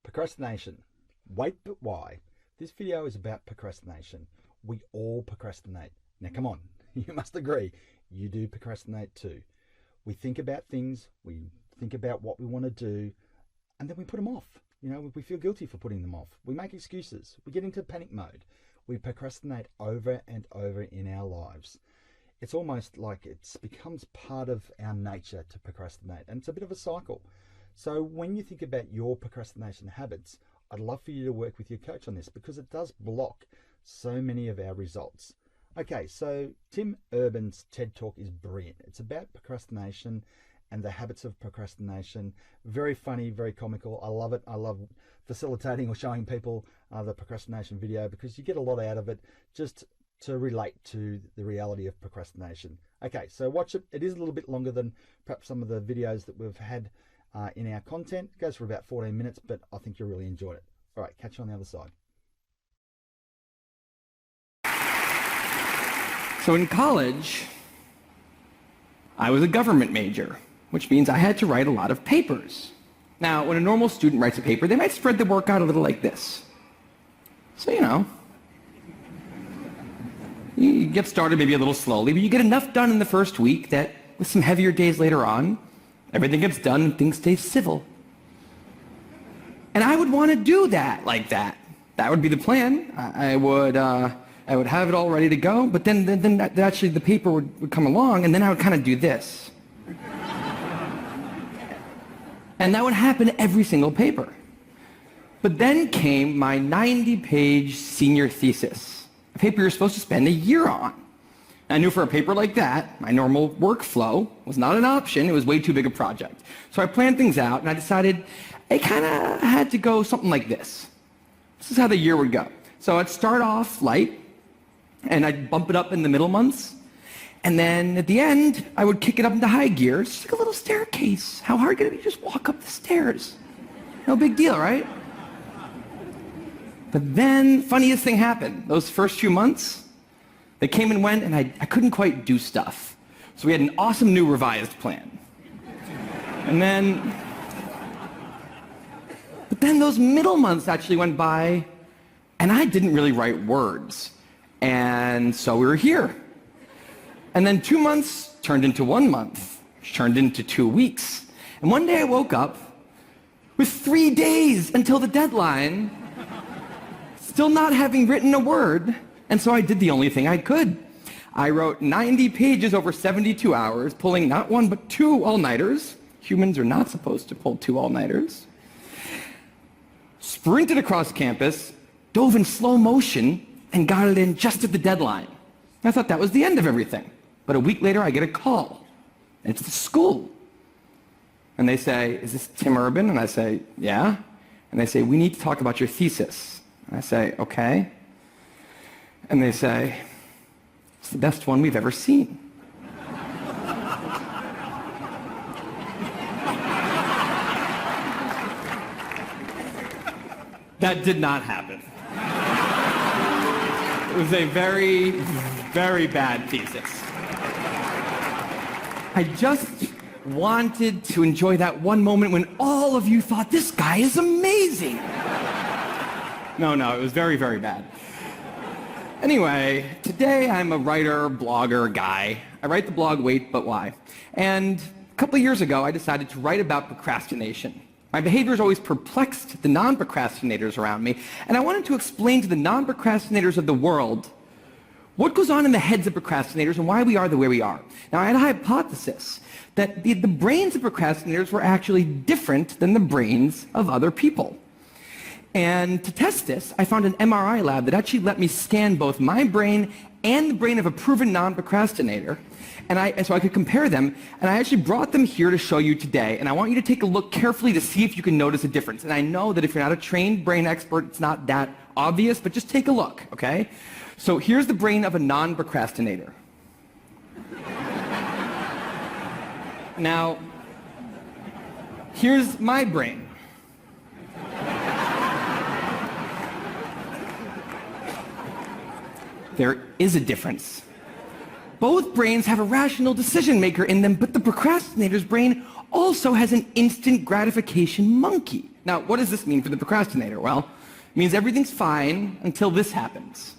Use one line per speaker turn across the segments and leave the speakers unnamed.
Procrastination. Wait, but why? This video is about procrastination. We all procrastinate. Now come on, you must agree, you do procrastinate too. We think about things, we think about what we want to do, and then we put them off. You know, we feel guilty for putting them off. We make excuses. We get into panic mode. We procrastinate over and over in our lives. It's almost like it becomes part of our nature to procrastinate, and it's a bit of a cycle. So when you think about your procrastination habits, I'd love for you to work with your coach on this because it does block so many of our results. Okay, so Tim Urban's TED Talk is brilliant. It's about procrastination and the habits of procrastination. Very funny, very comical. I love it. I love facilitating or showing people the procrastination video because you get a lot out of it just to relate to the reality of procrastination. Okay, so watch it. It is a little bit longer than perhaps some of the videos that we've had in our content. It goes for about 14 minutes, but I think you'll really enjoy it. All right, catch you on the other side.
So in college, I was a government major, which means I had to write a lot of papers. Now, when a normal student writes a paper, they might spread the work out a little like this. So, you get started maybe a little slowly, but you get enough done in the first week that with some heavier days later on, everything gets done and things stay civil. And I would want to do that like that. That would be the plan. I would have it all ready to go, but then actually the paper would come along, and then I would kind of do this. And that would happen every single paper. But then came my 90-page senior thesis, a paper you're supposed to spend a year on. I knew for a paper like that, my normal workflow was not an option. It was way too big a project. So I planned things out, and I decided I kind of had to go something like this. This is how the year would go. So I'd start off light, and I'd bump it up in the middle months. And then at the end, I would kick it up into high gear. It's just like a little staircase. How hard could it be to just walk up the stairs? No big deal, right? But then, funniest thing happened. Those first few months, they came and went, and I couldn't quite do stuff. So we had an awesome new revised plan. But then those middle months actually went by, and I didn't really write words. And so we were here. And then 2 months turned into 1 month, which turned into 2 weeks. And one day I woke up with 3 days until the deadline, still not having written a word. And so I did the only thing I could. I wrote 90 pages over 72 hours, pulling not one but 2 all-nighters. Humans are not supposed to pull 2 all-nighters. Sprinted across campus, dove in slow motion, and got it in just at the deadline. I thought that was the end of everything. But a week later, I get a call. And it's the school. And they say, "Is this Tim Urban?" And I say, "Yeah." And they say, "We need to talk about your thesis." And I say, "Okay." And they say, "It's the best one we've ever seen." That did not happen. It was a very, very bad thesis. I just wanted to enjoy that one moment when all of you thought, "This guy is amazing." No, it was very, very bad. Anyway, today I'm a writer, blogger guy. I write the blog Wait, But Why? And a couple of years ago, I decided to write about procrastination. My behaviors always perplexed the non-procrastinators around me, and I wanted to explain to the non-procrastinators of the world what goes on in the heads of procrastinators and why we are the way we are. Now, I had a hypothesis that the brains of procrastinators were actually different than the brains of other people. And to test this, I found an MRI lab that actually let me scan both my brain and the brain of a proven non-procrastinator, so I could compare them, and I actually brought them here to show you today, and I want you to take a look carefully to see if you can notice a difference. And I know that if you're not a trained brain expert, it's not that obvious, but just take a look, okay? So here's the brain of a non-procrastinator. Now, here's my brain. There is a difference. Both brains have a rational decision maker in them, but the procrastinator's brain also has an instant gratification monkey. Now, what does this mean for the procrastinator? Well, it means everything's fine until this happens.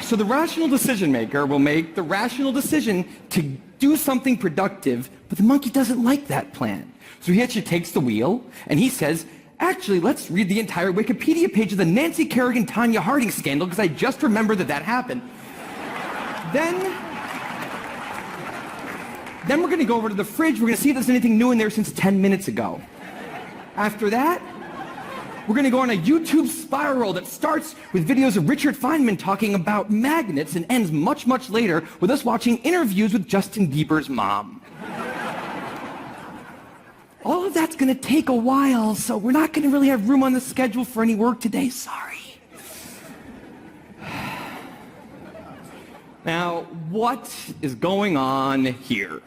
So the rational decision maker will make the rational decision to do something productive, but the monkey doesn't like that plan. So he actually takes the wheel and he says, actually, let's read the entire Wikipedia page of the Nancy Kerrigan-Tanya Harding scandal because I just remembered that happened. Then we're going to go over to the fridge. We're going to see if there's anything new in there since 10 minutes ago. After that, we're going to go on a YouTube spiral that starts with videos of Richard Feynman talking about magnets and ends much, much later with us watching interviews with Justin Bieber's mom. All of that's going to take a while, so we're not going to really have room on the schedule for any work today. Sorry. Now, what is going on here?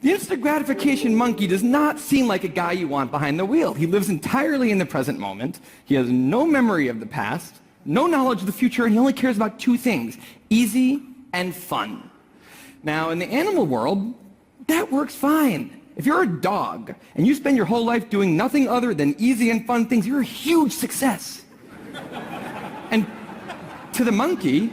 The instant gratification monkey does not seem like a guy you want behind the wheel. He lives entirely in the present moment. He has no memory of the past, no knowledge of the future, and he only cares about two things: easy and fun. Now, in the animal world, that works fine. If you're a dog and you spend your whole life doing nothing other than easy and fun things, you're a huge success. And to the monkey,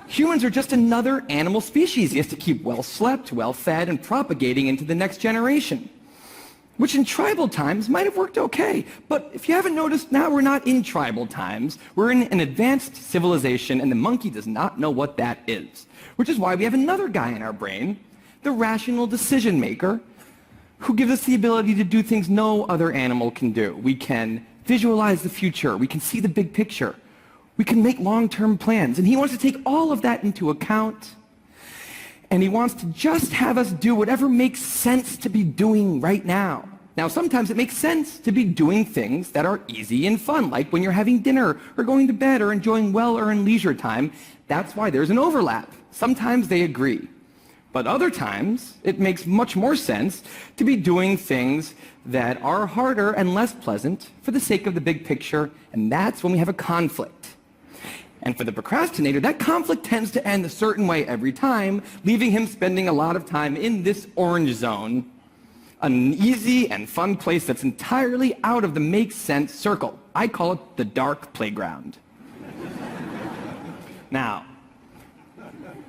humans are just another animal species he has to keep well slept, well fed, and propagating into the next generation. Which in tribal times might have worked okay. But if you haven't noticed, now we're not in tribal times. We're in an advanced civilization, and the monkey does not know what that is. Which is why we have another guy in our brain, the rational decision maker, who gives us the ability to do things no other animal can do. We can visualize the future. We can see the big picture. We can make long-term plans. And he wants to take all of that into account. And he wants to just have us do whatever makes sense to be doing right now. Now, sometimes it makes sense to be doing things that are easy and fun, like when you're having dinner or going to bed or enjoying well-earned leisure time. That's why there's an overlap. Sometimes they agree. But other times, it makes much more sense to be doing things that are harder and less pleasant for the sake of the big picture, and that's when we have a conflict. And for the procrastinator, that conflict tends to end a certain way every time, leaving him spending a lot of time in this orange zone, an easy and fun place that's entirely out of the make sense circle. I call it the dark playground. Now,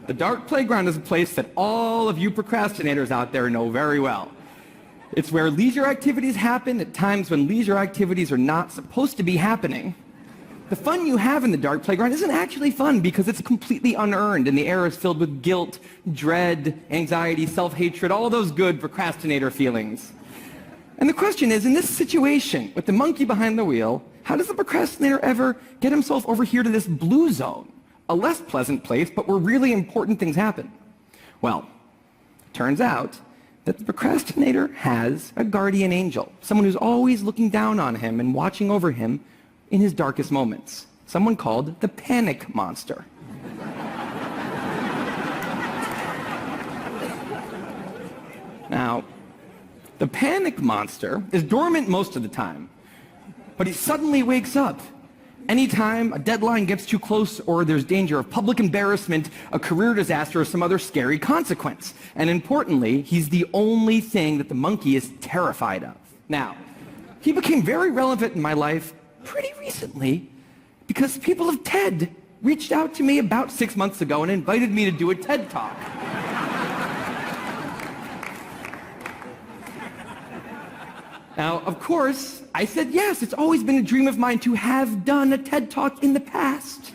the dark playground is a place that all of you procrastinators out there know very well. It's where leisure activities happen at times when leisure activities are not supposed to be happening. The fun you have in the dark playground isn't actually fun because it's completely unearned and the air is filled with guilt, dread, anxiety, self-hatred, all those good procrastinator feelings. And the question is, in this situation, with the monkey behind the wheel, how does the procrastinator ever get himself over here to this blue zone? A less pleasant place, but where really important things happen. Well, it turns out that the procrastinator has a guardian angel, someone who's always looking down on him and watching over him in his darkest moments, someone called the panic monster. Now, the panic monster is dormant most of the time, but he suddenly wakes up anytime a deadline gets too close or there's danger of public embarrassment, a career disaster, or some other scary consequence. And importantly, he's the only thing that the monkey is terrified of. Now, he became very relevant in my life pretty recently because people of TED reached out to me about 6 months ago and invited me to do a TED Talk. Now, of course, I said yes. It's always been a dream of mine to have done a TED Talk in the past.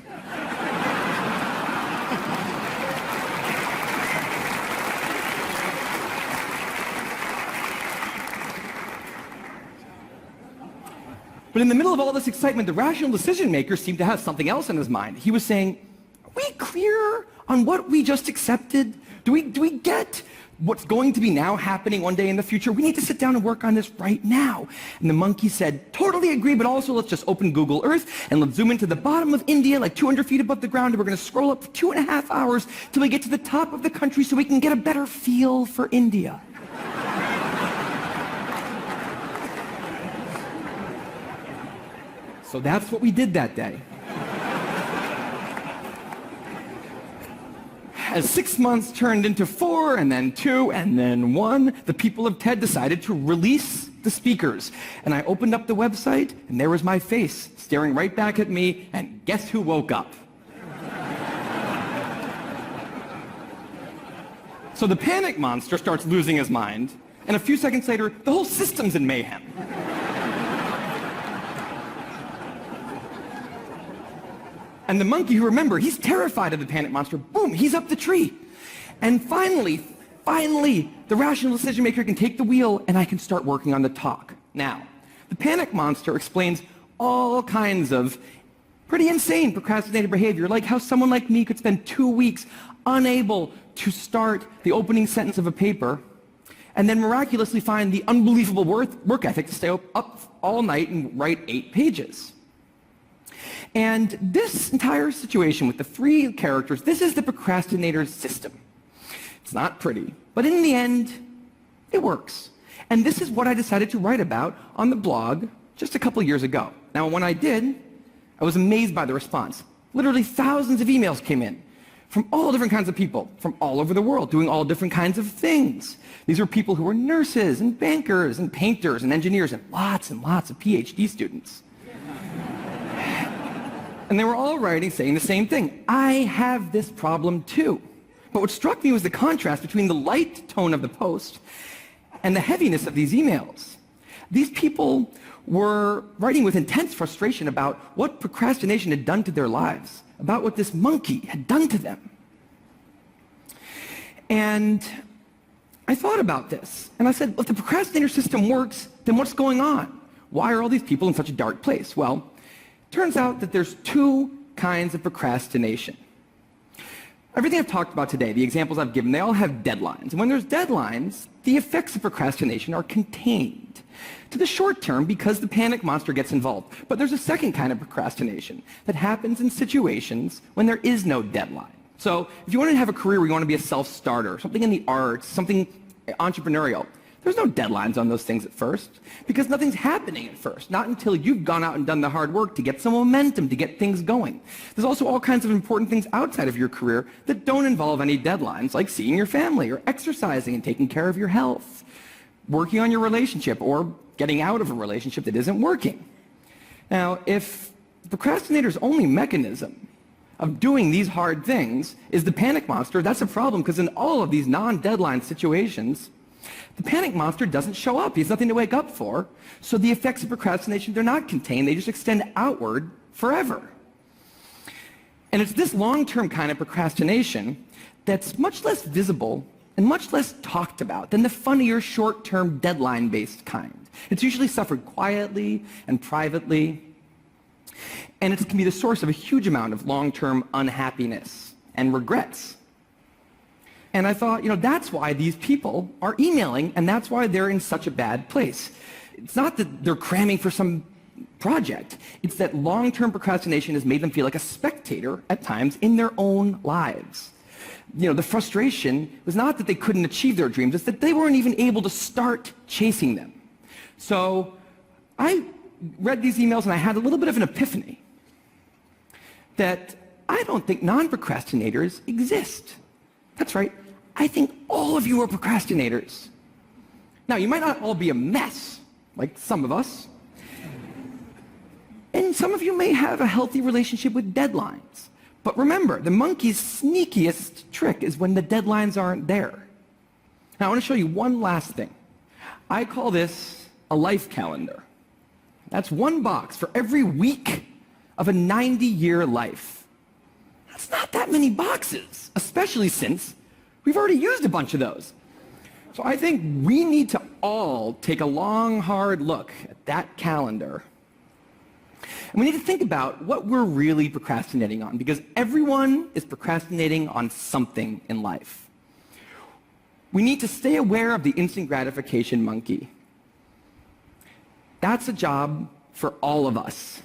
But in the middle of all this excitement, the rational decision maker seemed to have something else in his mind. He was saying, are we clear on what we just accepted? Do we get what's going to be now happening one day in the future? We need to sit down and work on this right now. And the monkey said, totally agree, but also let's just open Google Earth and let's zoom into the bottom of India, like 200 feet above the ground, and we're going to scroll up for 2.5 hours till we get to the top of the country so we can get a better feel for India. So that's what we did that day. as 6 months turned into 4, and then 2, and then 1, the people of TED decided to release the speakers. And I opened up the website, and there was my face staring right back at me, and guess who woke up? So the panic monster starts losing his mind, and a few seconds later, the whole system's in mayhem. And the monkey, who, remember, he's terrified of the panic monster. Boom, he's up the tree. And finally, the rational decision maker can take the wheel, and I can start working on the talk. Now, the panic monster explains all kinds of pretty insane procrastinated behavior, like how someone like me could spend 2 weeks unable to start the opening sentence of a paper, and then miraculously find the unbelievable work ethic to stay up all night and write 8 pages. And this entire situation with the 3 characters, this is the procrastinator's system. It's not pretty, but in the end, it works. And this is what I decided to write about on the blog just a couple years ago. Now, when I did, I was amazed by the response. Literally thousands of emails came in from all different kinds of people, from all over the world, doing all different kinds of things. These were people who were nurses and bankers and painters and engineers and lots of PhD students. And they were all writing saying the same thing. I have this problem too. But what struck me was the contrast between the light tone of the post and the heaviness of these emails. These people were writing with intense frustration about what procrastination had done to their lives, about what this monkey had done to them. And I thought about this, and I said, well, if the procrastinator system works, then what's going on? Why are all these people in such a dark place? Well, turns out that there's 2 kinds of procrastination. Everything I've talked about today, the examples I've given, they all have deadlines. And when there's deadlines, the effects of procrastination are contained to the short term because the panic monster gets involved. But there's a second kind of procrastination that happens in situations when there is no deadline. So if you want to have a career where you want to be a self-starter, something in the arts, something entrepreneurial, there's no deadlines on those things at first because nothing's happening at first, not until you've gone out and done the hard work to get some momentum, to get things going. There's also all kinds of important things outside of your career that don't involve any deadlines, like seeing your family or exercising and taking care of your health, working on your relationship or getting out of a relationship that isn't working. Now, if the procrastinator's only mechanism of doing these hard things is the panic monster, that's a problem because in all of these non-deadline situations, the panic monster doesn't show up. He has nothing to wake up for. So the effects of procrastination, they're not contained. They just extend outward forever. And it's this long-term kind of procrastination that's much less visible and much less talked about than the funnier, short-term, deadline-based kind. It's usually suffered quietly and privately. And it can be the source of a huge amount of long-term unhappiness and regrets. And I thought, that's why these people are emailing, and that's why they're in such a bad place. It's not that they're cramming for some project. It's that long-term procrastination has made them feel like a spectator at times in their own lives. The frustration was not that they couldn't achieve their dreams, it's that they weren't even able to start chasing them. So I read these emails, and I had a little bit of an epiphany that I don't think non-procrastinators exist. That's right. I think all of you are procrastinators. Now, you might not all be a mess, like some of us. And some of you may have a healthy relationship with deadlines. But remember, the monkey's sneakiest trick is when the deadlines aren't there. Now, I want to show you one last thing. I call this a life calendar. That's 1 box for every week of a 90-year life. That's not that many boxes, especially since we've already used a bunch of those. So I think we need to all take a long, hard look at that calendar. And we need to think about what we're really procrastinating on, because everyone is procrastinating on something in life. We need to stay aware of the instant gratification monkey. That's a job for all of us.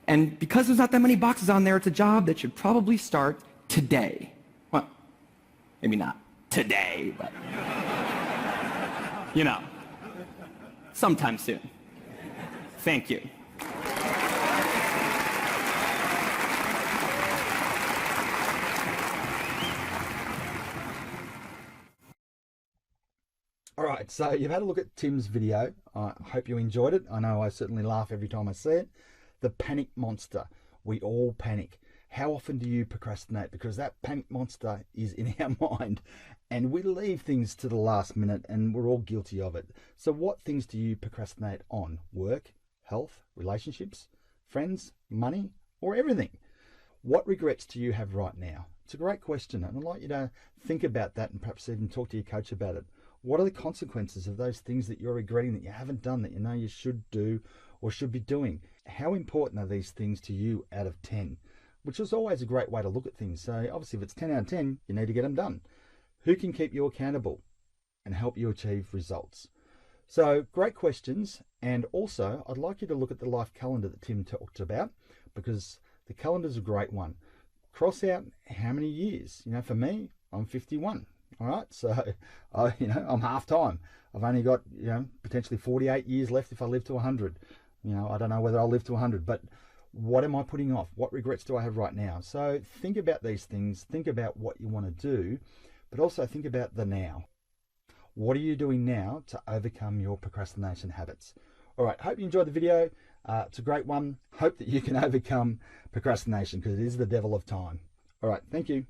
And because there's not that many boxes on there, it's a job that should probably start today. Well, maybe not today, but sometime soon. Thank you.
right, so you've had a look at Tim's video. I hope you enjoyed it. I know I certainly laugh every time I see it. The panic monster. We all panic. How often do you procrastinate? Because that panic monster is in our mind and we leave things to the last minute and we're all guilty of it. So what things do you procrastinate on? Work, health, relationships, friends, money, or everything? What regrets do you have right now? It's a great question, and I'd like you to think about that and perhaps even talk to your coach about it. What are the consequences of those things that you're regretting that you haven't done that you know you should do or should be doing? How important are these things to you out of 10? Which is always a great way to look at things. So obviously if it's 10 out of 10, you need to get them done. Who can keep you accountable and help you achieve results? So great questions. And also I'd like you to look at the life calendar that Tim talked about, because the calendar is a great one. Cross out how many years. You know, for me, I'm 51. All right, so I'm half time. I've only got potentially 48 years left if I live to 100. I don't know whether I'll live to 100, but what am I putting off? What regrets do I have right now? So think about these things. Think about what you want to do, but also think about the now. What are you doing now to overcome your procrastination habits? All right, hope you enjoyed the video. It's a great one. Hope that you can overcome procrastination, because it is the devil of time. All right, thank you.